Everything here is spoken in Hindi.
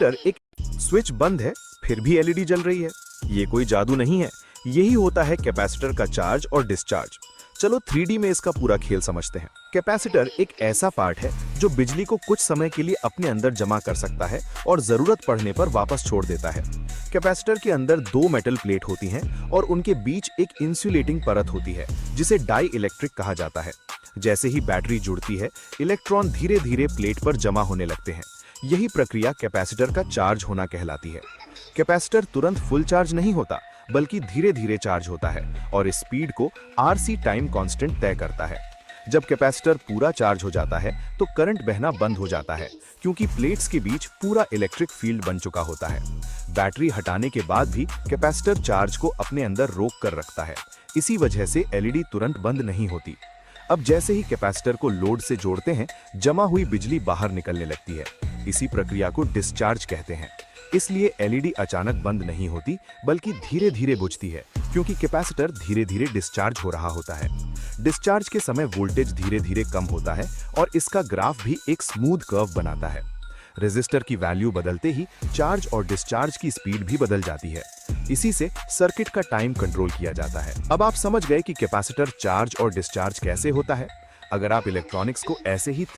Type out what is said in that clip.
कैपेसिटर एक स्विच बंद है, फिर भी एलईडी जल रही है। ये कोई जादू नहीं है, यही होता है कैपेसिटर का चार्ज और डिस्चार्ज। चलो 3D में इसका पूरा खेल समझते हैं। कैपेसिटर एक ऐसा पार्ट है जो बिजली को कुछ समय के लिए अपने अंदर जमा कर सकता है और जरूरत पड़ने पर वापस छोड़ देता है। कैपेसिटर के अंदर दो मेटल प्लेट होती हैं और उनके बीच एक इंसुलेटिंग परत होती है जिसे डाई इलेक्ट्रिक कहा जाता है। जैसे ही बैटरी जुड़ती है, इलेक्ट्रॉन धीरे धीरे प्लेट पर जमा होने लगते हैं। यही प्रक्रिया कैपेसिटर का चार्ज होना कहलाती है। कैपेसिटर तुरंत फुल चार्ज नहीं होता, बल्कि धीरे धीरे चार्ज होता है और इस स्पीड को RC टाइम कांस्टेंट तय करता है। जब कैपेसिटर पूरा चार्ज हो जाता है तो करंट बहना बंद हो जाता है, क्योंकि प्लेट्स के बीच पूरा इलेक्ट्रिक फील्ड बन चुका होता है। बैटरी हटाने के बाद भी कैपेसिटर चार्ज को अपने अंदर रोक कर रखता है। इसी वजह से एलईडी तुरंत बंद नहीं होती। अब जैसे ही कैपेसिटर को लोड से जोड़ते हैं, जमा हुई बिजली बाहर निकलने लगती है। इसी प्रक्रिया को डिस्चार्ज कहते हैं। इसलिए एलईडी अचानक बंद नहीं होती, बल्कि धीरे धीरे बुझती है, क्योंकि कैपेसिटर धीरे धीरे डिस्चार्ज हो रहा होता है। डिस्चार्ज के समय वोल्टेज धीरे धीरे कम होता है और इसका ग्राफ भी एक स्मूथ कर्व बनाता है। रेजिस्टर की वैल्यू बदलते ही चार्ज और डिस्चार्ज की स्पीड भी बदल जाती है। इसी से सर्किट का टाइम कंट्रोल किया जाता है। अब आप समझ गए कि कैपेसिटर चार्ज और डिस्चार्ज कैसे होता है। अगर आप इलेक्ट्रॉनिक्स को ऐसे ही